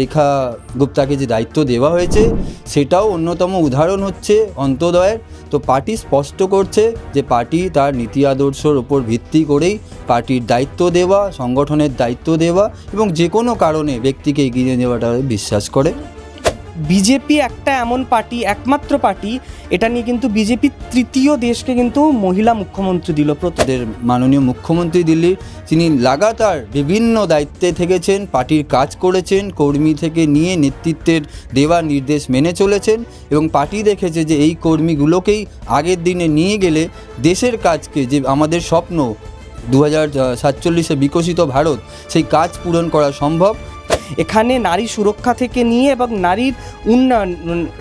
রেখা গুপ্তাকে যে দায়িত্ব দেওয়া হয়েছে সেটাও অন্যতম উদাহরণ হচ্ছে অন্তোদয়ের। তো পার্টি স্পষ্ট করছে যে পার্টি তার নীতি আদর্শর ওপর ভিত্তি করেই পার্টির দায়িত্ব দেওয়া, সংগঠনের দায়িত্ব দেওয়া এবং যে কোনো কারণে ব্যক্তিকে এগিয়ে নেওয়াটা বিশ্বাস করে। বিজেপি একটা এমন পার্টি, একমাত্র পার্টি, এটা নিয়ে কিন্তু বিজেপি তৃতীয় দেশকে কিন্তু মহিলা মুখ্যমন্ত্রী দিল। তাদের মাননীয় মুখ্যমন্ত্রী দিল্লির, তিনি লাগাতার বিভিন্ন দায়িত্বে থেকেছেন, পার্টির কাজ করেছেন, কর্মী থেকে নিয়ে নেতৃত্বের দেওয়া নির্দেশ মেনে চলেছেন এবং পার্টি দেখেছে যে এই কর্মীগুলোকেই আগের দিনে নিয়ে গেলে দেশের কাজকে, যে আমাদের স্বপ্ন 2047-এ বিকশিত ভারত, সেই কাজ পূরণ করা সম্ভব। এখানে নারী সুরক্ষা থেকে নিয়ে এবং নারীর উন্নয়ন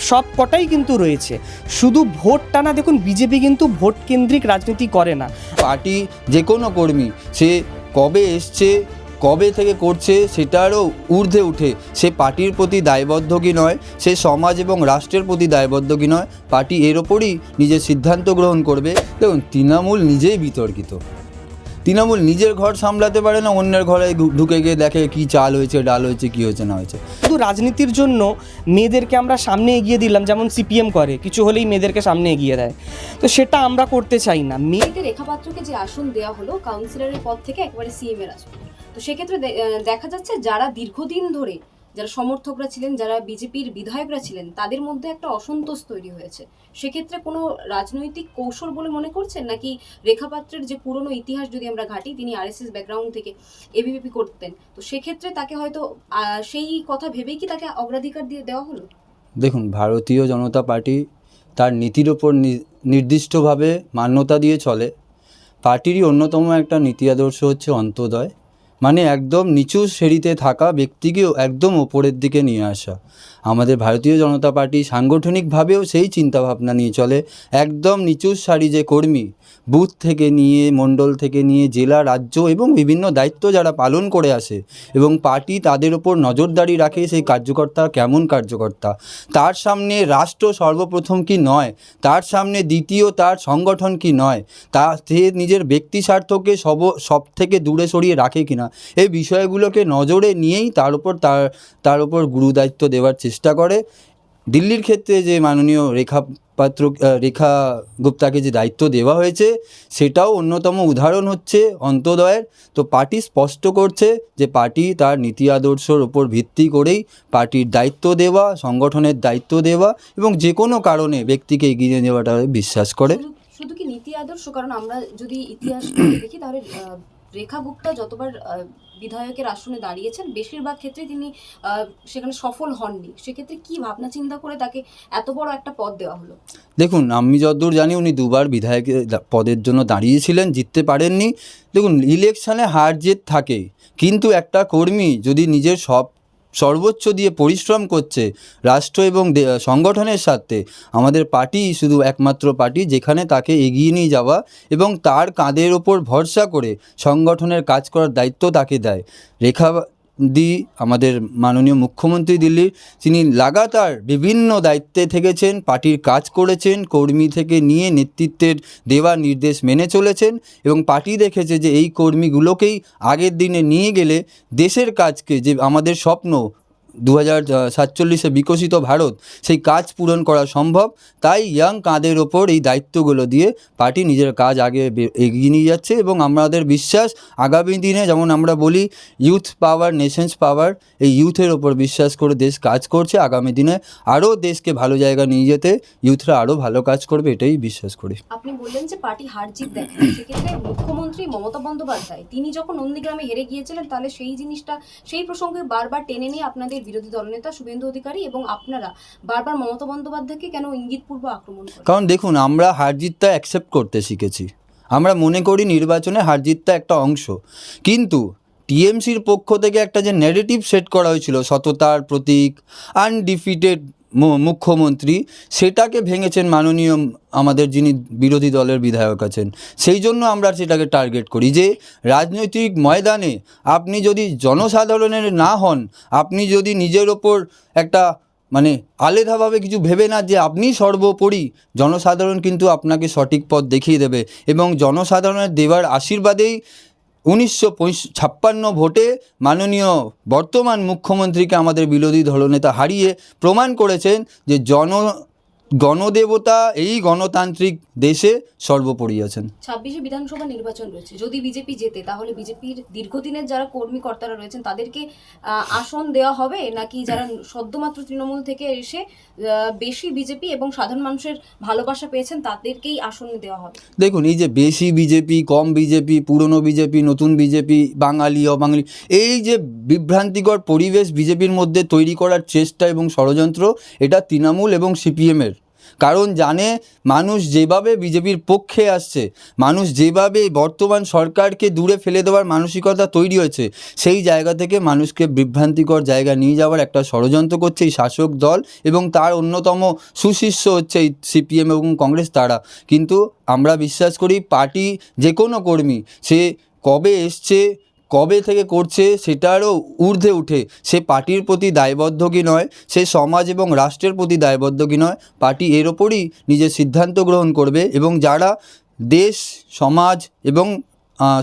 সব কটাই কিন্তু রয়েছে। শুধু ভোটটা না, দেখুন বিজেপি কিন্তু ভোট কেন্দ্রিক রাজনীতি করে না। পার্টি যে কোনো কর্মী সে কবে এসছে, কবে থেকে করছে, সেটারও ঊর্ধ্বে উঠে সে পার্টির প্রতি দায়বদ্ধ কি নয়, সে সমাজ এবং রাষ্ট্রের প্রতি দায়বদ্ধ কি নয়, পার্টি এর ওপরই নিজের সিদ্ধান্ত গ্রহণ করবে। দেখুন, তৃণমূল নিজেই বিতর্কিত। তৃণমূল নিজের ঘর সামলাতে পারে না, অন্যের ঘরে ঢুকে গিয়ে দেখে কি চাল হয়েছে, ডাল হয়েছে, কী হয়েছে না হয়েছে। শুধু রাজনীতির জন্য মেয়েদেরকে আমরা সামনে এগিয়ে দিলাম, যেমন সিপিএম করে, কিছু হলেই মেয়েদেরকে সামনে এগিয়ে দেয়, তো সেটা আমরা করতে চাই না। মেয়েদের রেখা পাত্রকে যে আসন দেওয়া হলো কাউন্সিলরের পদ থেকে একেবারে সিএম এর আসন, তো সেক্ষেত্রে দেখা যাচ্ছে যারা দীর্ঘদিন ধরে, যারা সমর্থকরা ছিলেন, যারা বিজেপির বিধায়করা ছিলেন, তাদের মধ্যে একটা অসন্তোষ তৈরি হয়েছে। সেক্ষেত্রে কোনো রাজনৈতিক কৌশল বলে মনে করছেন, নাকি রেখা পাত্রের যে পুরনো ইতিহাস যদি আমরা ঘাঁটি, তিনি আরএসএস ব্যাকগ্রাউন্ড থেকে এবিভিপি করতেন, তো সেক্ষেত্রে তাকে হয়তো সেই কথা ভেবেই কি তাকে অগ্রাধিকার দিয়ে দেওয়া হলো? দেখুন, ভারতীয় জনতা পার্টি তার নীতির ওপর নির্দিষ্টভাবে মান্যতা দিয়ে চলে। পার্টিরই অন্যতম একটা নীতি আদর্শ হচ্ছে অন্তোদয়, মানে একদম নিচু শ্রেণীতে থাকা ব্যক্তিকেও একদম ওপরের দিকে নিয়ে আসা। আমাদের ভারতীয় জনতা পার্টি সাংগঠনিকভাবেও সেই চিন্তাভাবনা নিয়ে চলে। একদম নিচু সারি যে কর্মী, বুথ থেকে নিয়ে, মণ্ডল থেকে নিয়ে, জেলা, রাজ্য এবং বিভিন্ন দায়িত্ব যারা পালন করে আসে এবং পার্টি তাদের ওপর নজরদারি রাখে, সেই কার্যকর্তা কেমন কার্যকর্তা, তার সামনে রাষ্ট্র সর্বপ্রথম কি নয়, তার সামনে দ্বিতীয় তার সংগঠন কি নয়, সে নিজের ব্যক্তি স্বার্থকে সব থেকে দূরে সরিয়ে রাখে কিনা, এই বিষয়গুলোকে নজরে নিয়েই তার উপর গুরুদায়িত্ব দেওয়ার চেষ্টা করে। দিল্লির ক্ষেত্রে যে মাননীয় রেখা গুপ্তাকে যে দায়িত্ব দেওয়া হয়েছে সেটাও অন্যতম উদাহরণ হচ্ছে অন্তোদয়ের। তো পার্টি স্পষ্ট করছে যে পার্টি তার নীতি আদর্শর ওপর ভিত্তি করেই পার্টির দায়িত্ব দেওয়া, সংগঠনের দায়িত্ব দেওয়া এবং যে কোনো কারণে ব্যক্তিকে এগিয়ে নেওয়াটা বিশ্বাস করে। শুধু কি নীতি আদর্শ, কারণ আমরা যদি ইতিহাস দেখি তাহলে রেখা গুপ্তা যতবার বিধায়কের আসনে দাঁড়িয়েছেন, বেশিরভাগ ক্ষেত্রে তিনি সেখানে সফল হননি। সেক্ষেত্রে কি ভাবনা চিন্তা করে তাকে এত বড় একটা পদ দেওয়া হলো? দেখুন, আমি যতদূর জানি উনি দুবার বিধায়কের পদের জন্য দাঁড়িয়েছিলেন, জিততে পারেননি। দেখুন, ইলেকশানে হার জিত থাকে, কিন্তু একটা কর্মী যদি নিজের সর্বোচ্চ দিয়ে পরিশ্রম করছে রাষ্ট্র এবং সংগঠনের সাথে, আমাদের পার্টি শুধু একমাত্র পার্টি যেখানে তাকে এগিয়ে নিয়ে যাওয়া এবং তার কাঁধের ওপর ভরসা করে সংগঠনের কাজ করার দায়িত্ব তাকে দেয়। আমাদের মাননীয় মুখ্যমন্ত্রী দিল্লির, তিনি লাগাতার বিভিন্ন দায়িত্বে থেকেছেন, পার্টির কাজ করেছেন, কর্মী থেকে নিয়ে নেতৃত্বের দেওয়া নির্দেশ মেনে চলেছেন এবং পার্টি দেখেছে যে এই কর্মীগুলোকেই আগের দিনে নিয়ে গেলে দেশের কাজকে, যে আমাদের স্বপ্ন 2047-এ বিকশিত ভারত, সেই কাজ পূরণ করা সম্ভব। তাই ইয়াং কাঁধের ওপর এই দায়িত্বগুলো দিয়ে পার্টি নিজের কাজ আগে এগিয়ে নিয়ে যাচ্ছে এবং আমাদের বিশ্বাস আগামী দিনে, যেমন আমরা বলি ইউথ পাওয়ার নেশনস পাওয়ার, এই ইউথের ওপর বিশ্বাস করে দেশ কাজ করছে। আগামী দিনে আরও দেশকে ভালো জায়গা নিয়ে যেতে ইউথরা আরও ভালো কাজ করবে, এটাই বিশ্বাস করি। আপনি বললেন যে পার্টি হার জিত দেখে, সেক্ষেত্রে মুখ্যমন্ত্রী মমতা বন্দ্যোপাধ্যায় তিনি যখন নন্দীগ্রামে হেরে গিয়েছিলেন, তাহলে সেই প্রসঙ্গে বারবার টেনে নিয়ে আপনাদের বিরোধী দলনেতা শুভেন্দু অধিকারী এবং আপনারা বারবার মমতা বন্দ্যোপাধ্যায়কে কেন ইঙ্গিতপূর্ব আক্রমণ করেন? কারণ দেখুন, আমরা হার জিতটা অ্যাকসেপ্ট করতে শিখেছি। আমরা মনে করি নির্বাচনে হার জিতটা একটা অংশ, কিন্তু টিএমসির পক্ষ থেকে একটা যে ন্যারেটিভ সেট করা হয়েছিল, সততার প্রতীক, আনডিফিটেড মুখ্যমন্ত্রী, সেটাকে ভেঙেছেন মাননীয় আমাদের যিনি বিরোধী দলের বিধায়ক আছেন। সেই জন্য আমরা সেটাকে টার্গেট করি যে রাজনৈতিক ময়দানে আপনি যদি জনসাধারণের না হন, আপনি যদি নিজের ওপর একটা আলাদাভাবে কিছু ভেবে না যে আপনি সর্বোপরি, জনসাধারণ কিন্তু আপনাকে সঠিক পথ দেখিয়ে দেবে এবং জনসাধারণের দেওয়ার আশীর্বাদেই 1956 ভোটে মাননীয় বর্তমান মুখ্যমন্ত্রীকে আমাদের বিরোধী দলনেতা হারিয়ে প্রমাণ করেছেন যে গণদেবতা এই গণতান্ত্রিক দেশে সর্বোপরি আছেন। 26 বিধানসভা নির্বাচন রয়েছে, যদি বিজেপি জেতে তাহলে বিজেপির দীর্ঘদিনের যারা কর্মীকর্তারা রয়েছেন তাদেরকে আসন দেওয়া হবে, নাকি যারা সদ্যমাত্র তৃণমূল থেকে এসে বেশি বিজেপি এবং সাধারণ মানুষের ভালোবাসা পেয়েছেন তাদেরকেই আসন দেওয়া হবে? দেখুন, এই যে বেশি বিজেপি, কম বিজেপি, পুরনো বিজেপি, নতুন বিজেপি, বাঙালি অবাঙালি, এই যে বিভ্রান্তিকর পরিবেশ বিজেপির মধ্যে তৈরি করার চেষ্টা এবং ষড়যন্ত্র, এটা তৃণমূল এবং সিপিএমের। কারণ জানে মানুষ যেভাবে বিজেপির পক্ষে আসছে, মানুষ যেভাবে বর্তমান সরকারকে দূরে ফেলে দেওয়ার মানসিকতা তৈরি হয়েছে, সেই জায়গা থেকে মানুষকে বিভ্রান্তিকর জায়গা নিয়ে যাওয়ার একটা ষড়যন্ত্র করছে এই শাসক দল, এবং তার অন্যতম সুশিষ্য হচ্ছে এই সিপিএম এবং কংগ্রেস। তারা কিন্তু, আমরা বিশ্বাস করি, পার্টি যে কোনো কর্মী সে কবে এসছে, কবে থেকে করছে, সেটারও ঊর্ধ্বে উঠে সে পার্টির প্রতি দায়বদ্ধ কি নয়, সে সমাজ এবং রাষ্ট্রের প্রতি দায়বদ্ধ কি নয়, পার্টি এর ওপরই নিজের সিদ্ধান্ত গ্রহণ করবে। এবং যারা দেশ, সমাজ এবং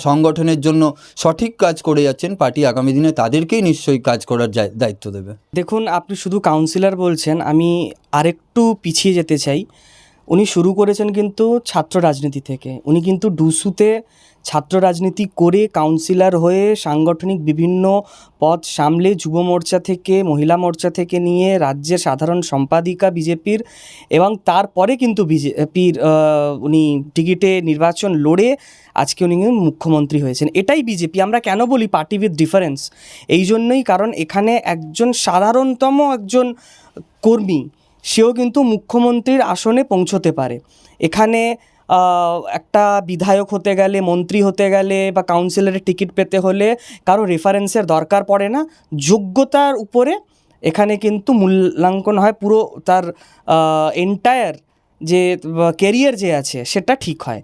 সংগঠনের জন্য সঠিক কাজ করে যাচ্ছেন, পার্টি আগামী দিনে তাদেরকেই নিশ্চয়ই কাজ করার দায়িত্ব দেবে। দেখুন, আপনি শুধু কাউন্সিলর বলছেন, আমি আরেকটু পিছিয়ে যেতে চাই। উনি শুরু করেছেন কিন্তু ছাত্র রাজনীতি থেকে। উনি কিন্তু ডুসুতে ছাত্র রাজনীতি করে কাউন্সিলর হয়ে সাংগঠনিক বিভিন্ন পদ সামলে যুব মোর্চা থেকে, মহিলা মোর্চা থেকে নিয়ে রাজ্যের সাধারণ সম্পাদিকা বিজেপির, এবং তারপরে কিন্তু বিজেপির উনি টিকিটে নির্বাচন লড়ে আজকে উনি মুখ্যমন্ত্রী হয়েছেন। এটাই বিজেপি। আমরা কেন বলি পার্টি উইথ ডিফারেন্স? এই জন্যই, কারণ এখানে একজন সাধারণতম একজন কর্মী সেও কিন্তু মুখ্যমন্ত্রীর আসনে পৌঁছতে পারে। এখানে একটা বিধায়ক হতে গেলে, মন্ত্রী হতে গেলে বা কাউন্সিলরের টিকিট পেতে হলে কারো রেফারেন্সের দরকার পড়ে না। যোগ্যতার উপরে এখানে কিন্তু মূল্যাঙ্কন হয়, পুরো তার এন্টায়ার যে ক্যারিয়ার যে আছে সেটা ঠিক হয়।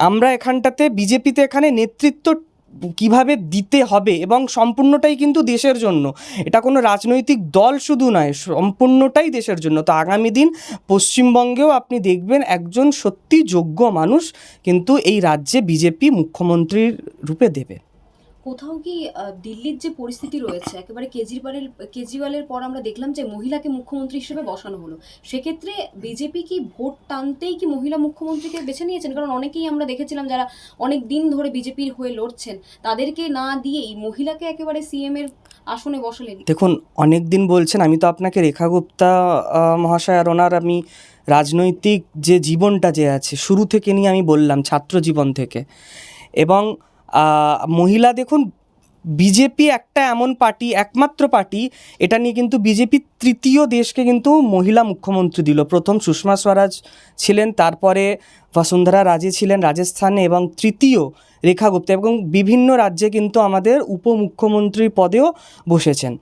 আমরা এখানটাতে বিজেপিতে এখানে নেতৃত্ব কিভাবে দিতে হবে, এবং সম্পূর্ণটাই কিন্তু দেশের জন্য। এটা কোনো রাজনৈতিক দল শুধু নয়, সম্পূর্ণটাই দেশের জন্য। তো আগামী দিন পশ্চিমবঙ্গেও আপনি দেখবেন একজন সত্যি যোগ্য মানুষ কিন্তু এই রাজ্যে বিজেপি মুখ্যমন্ত্রীর রূপে দেবে। কোথাও কি দিল্লির যে পরিস্থিতি রয়েছে, একেবারে কেজরিওয়ালের পর আমরা দেখলাম যে মহিলাকে মুখ্যমন্ত্রী হিসেবে বসানো হলো, সেক্ষেত্রে বিজেপি কি ভোট টানতেই কি মহিলা মুখ্যমন্ত্রীকে বেছে নিয়েছেন? কারণ অনেকেই আমরা দেখেছিলাম যারা অনেক দিন ধরে বিজেপির হয়ে লড়ছেন, তাদেরকে না দিয়েই মহিলাকে একেবারে সিএম এর আসনে বসালেন। দেখুন, অনেক দিন বলছেন, আমি তো আপনাকে রেখা গুপ্তা মহাশয় আর ওনার আমি রাজনৈতিক যে জীবনটা যে আছে শুরু থেকে নিয়ে আমি বললাম, ছাত্র জীবন থেকে। এবং মহিলা, দেখুন, বিজেপি একটা এমন পার্টি, একমাত্র পার্টি, এটা নিয়ে কিন্তু বিজেপি তৃতীয় দেশকে কিন্তু মহিলা মুখ্যমন্ত্রী দিল। প্রথম সুষমা স্বরাজ ছিলেন, তারপরে বসুন্ধরা রাজে ছিলেন রাজস্থানে, এবং তৃতীয় রেখা গুপ্তা। এবং বিভিন্ন রাজ্যে কিন্তু আমাদের উপমুখ্যমন্ত্রীর পদেও বসেছেন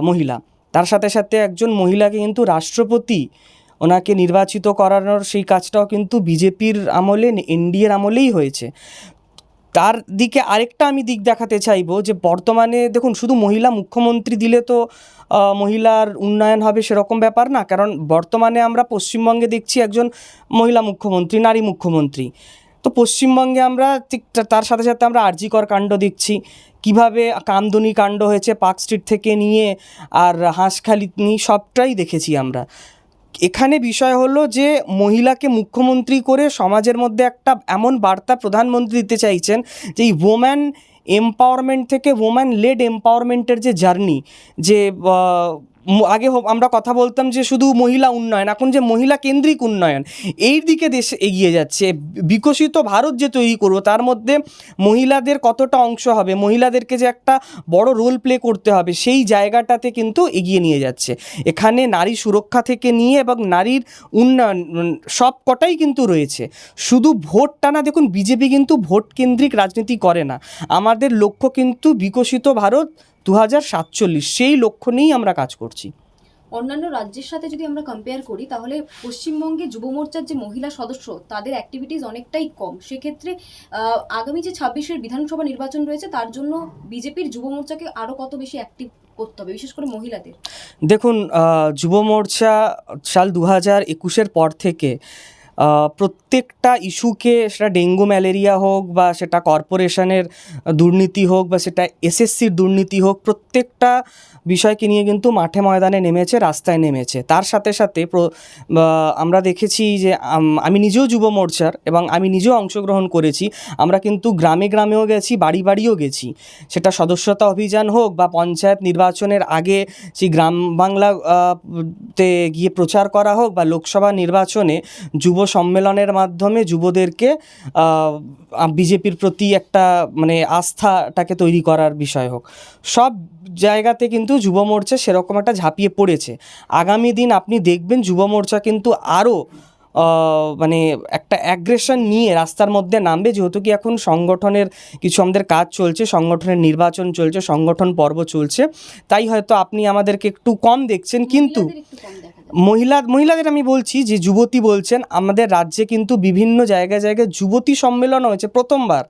মহিলা। তার সাথে সাথে একজন মহিলাকে কিন্তু রাষ্ট্রপতি ওনাকে নির্বাচিত করানোর সেই কাজটাও কিন্তু বিজেপির আমলে, এনডিএর আমলেই হয়েছে। তার দিকে আরেকটা আমি দিক দেখাতে চাইবো যে বর্তমানে দেখুন, শুধু মহিলা মুখ্যমন্ত্রী দিলে তো মহিলার উন্নয়ন হবে সেরকম ব্যাপার না। কারণ বর্তমানে আমরা পশ্চিমবঙ্গে দেখছি একজন মহিলা মুখ্যমন্ত্রী, নারী মুখ্যমন্ত্রী। তো পশ্চিমবঙ্গে আমরা ঠিক তার সাথে সাথে আমরা আরজিকর কাণ্ড দেখছি, কিভাবে কামদুনি কাণ্ড হয়েছে, পার্ক স্ট্রিট থেকে নিয়ে আর হাঁসখালি নিয়ে সবটাই দেখেছি আমরা। এখানে বিষয় হলো যে মহিলাকে মুখ্যমন্ত্রী করে সমাজের মধ্যে একটা এমন বার্তা প্রধানমন্ত্রী দিতে চাইছেন যে এই ওম্যান এম্পাওয়ারমেন্ট থেকে ওম্যান লেড এম্পাওয়ারমেন্টের যে জার্নি, যে আগে আমরা কথা বলতাম যে শুধু মহিলা উন্নয়ন, এখন যে মহিলা কেন্দ্রিক উন্নয়ন, এই দিকে দেশ এগিয়ে যাচ্ছে। বিকশিত ভারত যে তৈরি করবো, তার মধ্যে মহিলাদের কতটা অংশ হবে, মহিলাদেরকে যে একটা বড় রোল প্লে করতে হবে, সেই জায়গাটাতে কিন্তু এগিয়ে নিয়ে যাচ্ছে। এখানে নারী সুরক্ষা থেকে নিয়ে এবং নারীর উন্নয়ন সব কটাই কিন্তু রয়েছে। শুধু ভোট টানা, দেখুন, বিজেপি কিন্তু ভোট কেন্দ্রিক রাজনীতি করে না। আমাদের লক্ষ্য কিন্তু বিকশিত ভারত 2047, সেই লক্ষ্য নিয়েই আমরা কাজ করছি। অন্যান্য রাজ্যের সাথে যদি আমরা কম্পেয়ার করি, তাহলে পশ্চিমবঙ্গে যুব মোর্চার যে মহিলা সদস্য, তাদের অ্যাক্টিভিটিস অনেকটাই কম। সেক্ষেত্রে আগামী যে 26 বিধানসভা নির্বাচন রয়েছে, তার জন্য বিজেপির যুব মোর্চাকে আরও কত বেশি অ্যাক্টিভ করতে হবে, বিশেষ করে মহিলাদের? দেখুন, যুব মোর্চা সাল 2021 পর থেকে প্রত্যেকটা ইস্যুকে, সেটা ডেঙ্গু ম্যালেরিয়া হোক বা সেটা কর্পোরেশনের দুর্নীতি হোক বা সেটা এসএসসির দুর্নীতি হোক, প্রত্যেকটা বিষয়কে নিয়ে কিন্তু মাঠে ময়দানে নেমেছে, রাস্তায় নেমেছে। তার সাথে সাথে আমরা দেখেছি যে আমি নিজেও যুব মোর্চার এবং আমি নিজেও অংশগ্রহণ করেছি। আমরা কিন্তু গ্রামে গ্রামেও গেছি, বাড়ি বাড়িও গেছি। সেটা সদস্যতা অভিযান হোক বা পঞ্চায়েত নির্বাচনের আগে সেই গ্রাম বাংলা তে গিয়ে প্রচার করা হোক বা লোকসভা নির্বাচনে যুব সম্মেলনের মাধ্যমে যুবদেরকে বিজেপির প্রতি একটা মানে আস্থাটাকে তৈরি করার বিষয় হোক, সব জায়গাতে কিন্তু যুব মোর্চা সেরকম একটা ঝাঁপিয়ে পড়েছে। আগামী দিন আপনি দেখবেন যুব মোর্চা কিন্তু আরও মানে একটা অ্যাগ্রেশন নিয়ে রাস্তার মধ্যে নামবে, যেহেতু কি এখন সংগঠনের কিছু আমাদের কাজ চলছে, সংগঠনের নির্বাচন চলছে, সংগঠন পর্ব চলছে, তাই হয়তো আপনি আমাদেরকে একটু কম দেখছেন। কিন্তু মহিলাদের একটু কম দেখা যায়। মহিলাদের আমি বলছি যে যুবতী বলছেন, আমাদের রাজ্যে কিন্তু বিভিন্ন জায়গায় জায়গায় যুবতী সম্মেলন হয়েছে প্রথমবার,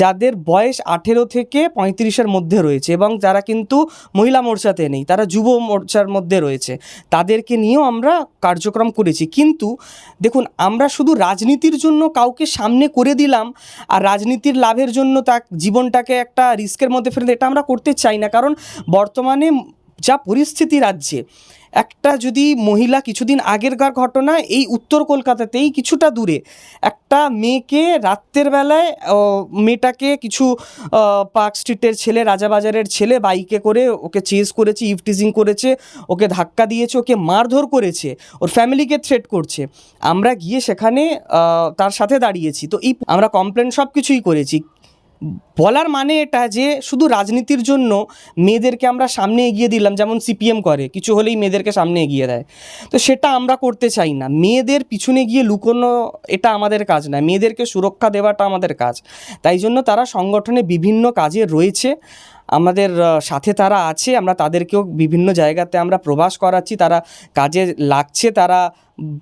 যাদের বয়স 18 থেকে 35-এর মধ্যে রয়েছে এবং যারা কিন্তু মহিলা মোর্চাতে নেই, তারা যুব মোর্চার মধ্যে রয়েছে, তাদেরকে নিয়েও আমরা কার্যক্রম করেছি। কিন্তু দেখুন, আমরা শুধু রাজনীতির জন্য কাউকে সামনে করে দিলাম আর রাজনীতির লাভের জন্য তার জীবনটাকে একটা রিস্কের মধ্যে ফেলে এটা আমরা করতে চাই না। কারণ বর্তমানে যা পরিস্থিতি রাজ্যে, একটা যদি মহিলা, কিছুদিন আগেরকার ঘটনা, এই উত্তর কলকাতাতেই কিছুটা দূরে একটা মেয়েকে রাত্রের বেলায়, মেয়েটাকে কিছু পার্ক স্ট্রিটের ছেলে, রাজাবাজারের ছেলে বাইকে করে ওকে চেজ করেছে, ইভটিজিং করেছে, ওকে ধাক্কা দিয়েছে, ওকে মারধর করেছে, ওর ফ্যামিলিকে থ্রেট করছে। আমরা গিয়ে সেখানে তার সাথে দাঁড়িয়েছি। তো এই আমরা কমপ্লেন সব কিছুই করেছি। বলার মানে এটা যে শুধু রাজনীতির জন্য মেয়েদেরকে আমরা সামনে এগিয়ে দিলাম, যেমন সিপিএম করে, কিছু হলেই মেয়েদেরকে সামনে এগিয়ে দেয়, তো সেটা আমরা করতে চাই না। মেয়েদের পিছনে গিয়ে লুকোনো এটা আমাদের কাজ না, মেয়েদেরকে সুরক্ষা দেওয়াটা আমাদের কাজ। তাই জন্য তারা সংগঠনে বিভিন্ন কাজে রয়েছে, আমাদের সাথে তারা আছে, আমরা তাদেরকেও বিভিন্ন জায়গাতে আমরা প্রবাস করাচ্ছি, তারা কাজে লাগছে, তারা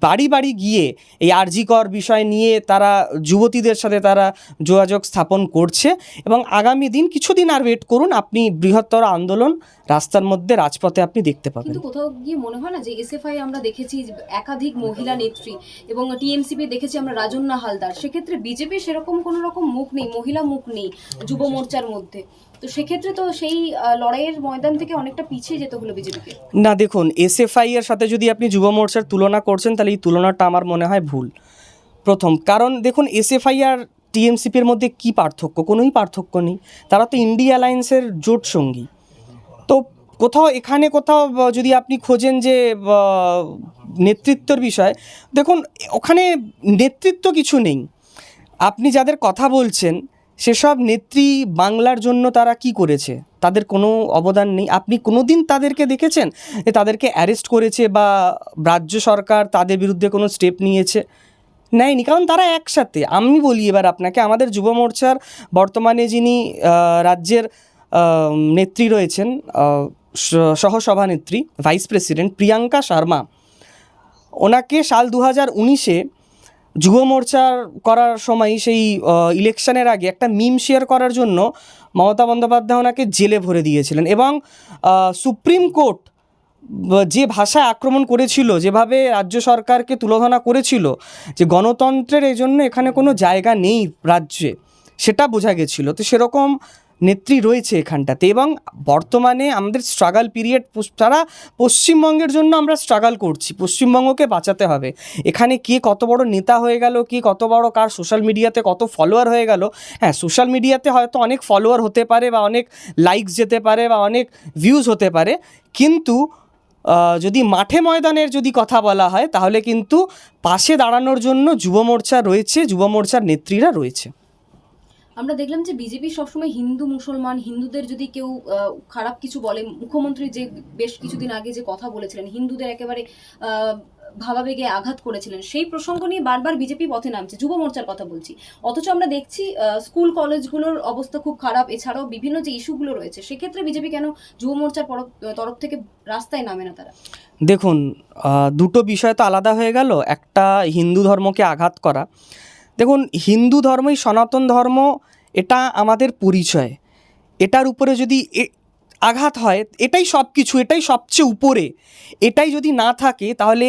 বাড়ি বাড়ি গিয়ে এই আরজিকর বিষয় নিয়ে তারা যুবতীদের সাথে তারা যোগাযোগ স্থাপন করছে। এবং আগামী দিন, কিছুদিন আর ওয়েট করুন, আপনি বৃহত্তর আন্দোলন রাস্তার মধ্যে, রাজপথে আপনি দেখতে পাবেন। কিন্তু কোথাও গিয়ে মনে হয় না যে এসএফআই আমরা দেখেছি একাধিক মহিলা নেত্রী এবং টিএমসিপি দেখেছি আমরা রাজন্না হালদার, সেক্ষেত্রে বিজেপি সেরকম কোনো রকম মুখ নেই, মহিলা মুখ নেই যুব মোর্চার মধ্যে। তো সেক্ষেত্রে তো সেই লড়াইয়ের ময়দান থেকে অনেকটা পিছিয়ে যেতে হলো বিজেপিকে। না দেখুন, এসএফআই এর সাথে যদি আপনি যুব মোর্চার তুলনা করছেন, তাহলে এই তুলনাটা আমার মনে হয় ভুল। প্রথম কারণ দেখুন, এসএফআই আর টিএমসিপির মধ্যে কী পার্থক্য? কোনোই পার্থক্য নেই, তারা তো ইন্ডিয়া অ্যালায়েন্সের জোট সঙ্গী। তো কোথাও এখানে কোথাও যদি আপনি খোঁজেন যে নেতৃত্বর বিষয়, দেখুন ওখানে নেতৃত্ব কিছু নেই। আপনি যাদের কথা বলছেন সেসব নেত্রী বাংলার জন্য তারা কি করেছে? তাদের কোনো অবদান নেই। আপনি কোনো দিন তাদেরকে দেখেছেন যে তাদেরকে অ্যারেস্ট করেছে বা রাজ্য সরকার তাদের বিরুদ্ধে কোনো স্টেপ নিয়েছে? নেয়নি, কারণ তারা একসাথে। আমি বলি এবার আপনাকে, আমাদের যুব মোর্চার বর্তমানে যিনি রাজ্যের নেত্রী রয়েছেন, সহসভানেত্রী, ভাইস প্রেসিডেন্ট প্রিয়াঙ্কা শর্মা, ওনাকে সাল 2019-এ যুব মোর্চার করার সময় সেই ইলেকশনের আগে একটা মিম শেয়ার করার জন্য মমতা বন্দ্যোপাধ্যায় ওনাকে জেলে ভরে দিয়েছিলেন। এবং সুপ্রিম কোর্ট যে ভাষায় আক্রমণ করেছিল, যেভাবে রাজ্য সরকারকে তুলোধনা করেছিল যে গণতন্ত্রের এই জন্য এখানে কোনো জায়গা নেই রাজ্যে, সেটা বোঝা গেছিলো। তো সেরকম নেত্রী রয়েছে এখানটাতে। এবং বর্তমানে আমাদের স্ট্রাগল পিরিয়ড, তারা পশ্চিমবঙ্গের জন্য আমরা স্ট্রাগল করছি, পশ্চিমবঙ্গকে বাঁচাতে হবে। এখানে কে কত বড় নেতা হয়ে গেল, কে কত বড় কার সোশ্যাল মিডিয়াতে কত ফলোয়ার হয়ে গেল, হ্যাঁ সোশ্যাল মিডিয়াতে হয়তো অনেক ফলোয়ার হতে পারে বা অনেক লাইকস যেতে পারে বা অনেক ভিউজ হতে পারে, কিন্তু যদি মাঠে ময়দানের যদি কথা বলা হয়, তাহলে কিন্তু পাশে দাঁড়ানোর জন্য যুব মোর্চা রয়েছে, যুব মোর্চার নেত্রীরা রয়েছে। আমরা দেখলাম যে বিজেপি সবসময় হিন্দু মুসলমান, হিন্দুদের যদি কেউ খারাপ কিছু বলে, মুখ্যমন্ত্রী যে বেশ কিছুদিন আগে যে কথা বলেছিলেন, হিন্দুদের একেবারে ভাবাবেগে আঘাত করেছিলেন, সেই প্রসঙ্গ নিয়ে বারবার বিজেপি পথে নামছে, যুব মোর্চার কথা বলছি। অথচ আমরা দেখছি স্কুল কলেজগুলোর অবস্থা খুব খারাপ, এছাড়াও বিভিন্ন যে ইস্যুগুলো রয়েছে, সেক্ষেত্রে বিজেপি কেন যুব মোর্চার তরফ থেকে রাস্তায় নামে না তারা? দেখুন, দুটো বিষয় তো আলাদা হয়ে গেল। একটা হিন্দু ধর্মকে আঘাত করা, দেখুন হিন্দু ধর্মই সনাতন ধর্ম, এটা আমাদের পরিচয়। এটার উপরে যদি আঘাত হয়, এটাই সব কিছু, এটাই সবচেয়ে উপরে, এটাই যদি না থাকে, তাহলে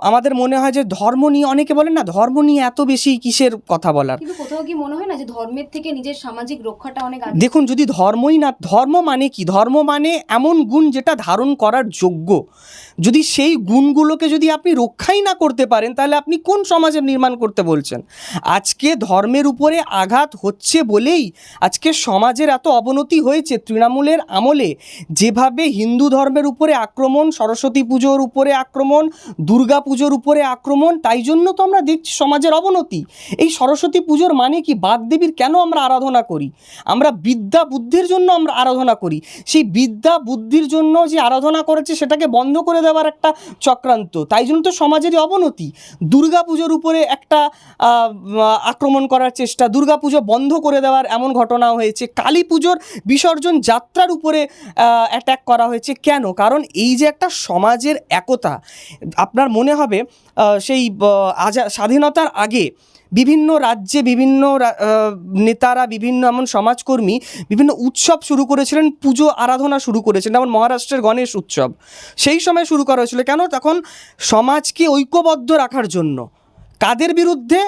আমাদের মনে হয় যে ধর্ম নিয়ে, অনেকে বলেন না ধর্ম নিয়ে এত বেশি কিসের কথা বলার। কিন্তু কোথাও কি মনে হয় না যে ধর্মের থেকে নিজের সামাজিক রক্ষাটা অনেক আগে? দেখুন, যদি ধর্মই না, ধর্ম মানে কি? ধর্ম মানে এমন গুণ যেটা ধারণ করার যোগ্য। যদি সেই গুণগুলোকে যদি আপনি রক্ষাই না করতে পারেন, তাহলে আপনি কোন সমাজের নির্মাণ করতে বলছেন? আজকে ধর্মের উপরে আঘাত হচ্ছে বলেই আজকে সমাজের এত অবনতি হয়েছে। তৃণমূলের আমলে যেভাবে হিন্দু ধর্মের উপরে আক্রমণ, সরস্বতী পুজোর উপরে আক্রমণ, দুর্গা পুজোর উপরে আক্রমণ, তাই জন্য তো আমরা দেখছি সমাজের অবনতি। এই সরস্বতী পুজোর মানে কি? বাগদেবীর কেন আমরা আরাধনা করি? আমরা বিদ্যা বুদ্ধির জন্য আমরা আরাধনা করি। সেই বিদ্যা বুদ্ধির জন্য যে আরাধনা করেছে সেটাকে বন্ধ করে দেওয়ার একটা চক্রান্ত, তাই জন্য তো সমাজেরই অবনতি। দুর্গা পুজোর উপরে একটা আক্রমণ করার চেষ্টা, দুর্গা পুজো বন্ধ করে দেওয়ার এমন ঘটনাও হয়েছে। কালী পুজোর বিসর্জন যাত্রার উপরে অ্যাটাক করা হয়েছে। কেন? কারণ এই যে একটা সমাজের একতা, আপনার মনে হবে সেই স্বাধীনতার আগে বিভিন্ন রাজ্যে বিভিন্ন নেতারা, বিভিন্ন এমন সমাজকর্মী বিভিন্ন উৎসব শুরু করেছিলেন, পুজো আরাধনা শুরু করেছিলেন। যেমন মহারাষ্ট্রের গণেশ উৎসব সেই সময় শুরু করা হয়েছিল। কেন? তখন সমাজকে ঐক্যবদ্ধ রাখার জন্য। কাদের বিরুদ্ধে?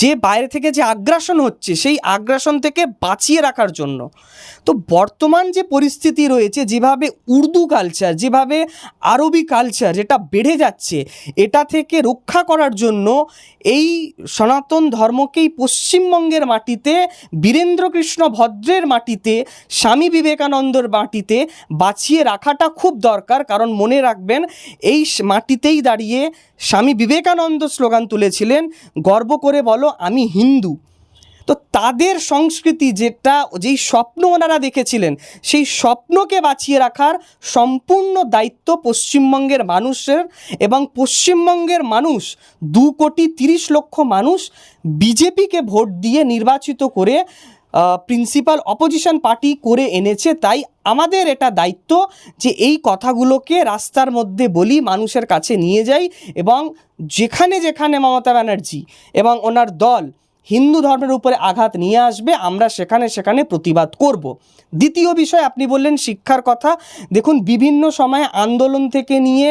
যে বাইরে থেকে যে আগ্রাসন হচ্ছে সেই আগ্রাসন থেকে বাঁচিয়ে রাখার জন্য। তো বর্তমান যে পরিস্থিতি রয়েছে, যেভাবে উর্দু কালচার, যেভাবে আরবি কালচার যেটা বেড়ে যাচ্ছে, এটা থেকে রক্ষা করার জন্য এই সনাতন ধর্মকেই পশ্চিমবঙ্গের মাটিতে, বীরেন্দ্রকৃষ্ণ ভদ্রের মাটিতে, স্বামী বিবেকানন্দর মাটিতে বাঁচিয়ে রাখাটা খুব দরকার। কারণ মনে রাখবেন, এই মাটিতেই দাঁড়িয়ে স্বামী বিবেকানন্দ স্লোগান তুলেছিলেন, গর্ব করে বলো আমি হিন্দু। তো তাদের সংস্কৃতি, যেই স্বপ্ন ওনারা দেখেছিলেন, সেই স্বপ্নকে বাঁচিয়ে রাখার সম্পূর্ণ দায়িত্ব পশ্চিমবঙ্গের মানুষের। এবং পশ্চিমবঙ্গের মানুষ 2,30,00,000 মানুষ বিজেপিকে ভোট দিয়ে নির্বাচিত করে প্রিন্সিপাল অপোজিশন পার্টি করে এনেছে। তাই আমাদের এটা দায়িত্ব যে এই কথাগুলোকে রাস্তার মধ্যে বলি, মানুষের কাছে নিয়ে যাই, এবং যেখানে যেখানে মমতা ব্যানার্জি এবং ওনার দল হিন্দু ধর্মের উপরে আঘাত নিয়ে আসবে, আমরা সেখানে সেখানে প্রতিবাদ করব। দ্বিতীয় বিষয়, আপনি বললেন শিক্ষার কথা। দেখুন, বিভিন্ন সময় আন্দোলন থেকে নিয়ে,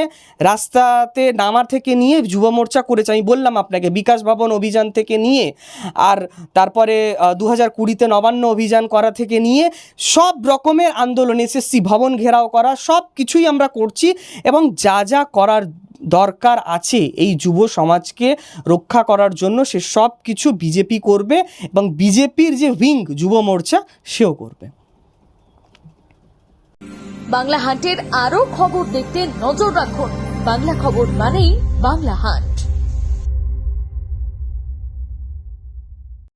রাস্তাতে নামার থেকে নিয়ে যুব মোর্চা করেছে। আমি বললাম আপনাকে, বিকাশ ভবন অভিযান থেকে নিয়ে, আর তারপরে 2020-তে নবান্ন অভিযান করা থেকে নিয়ে সব রকমের আন্দোলন, এসএসসি ভবন ঘেরাও করা, সব কিছুই আমরা করছি। এবং যা যা করার দরকার আছে এই যুব সমাজকে রক্ষা করার জন্য, সে সব কিছু বিজেপি করবে, এবং বিজেপির যে উইং যুব মোর্চা সেও করবে। বাংলা হান্টের আরও খবর দেখতে নজর রাখুন। বাংলা খবর মানেই বাংলা হান্ট।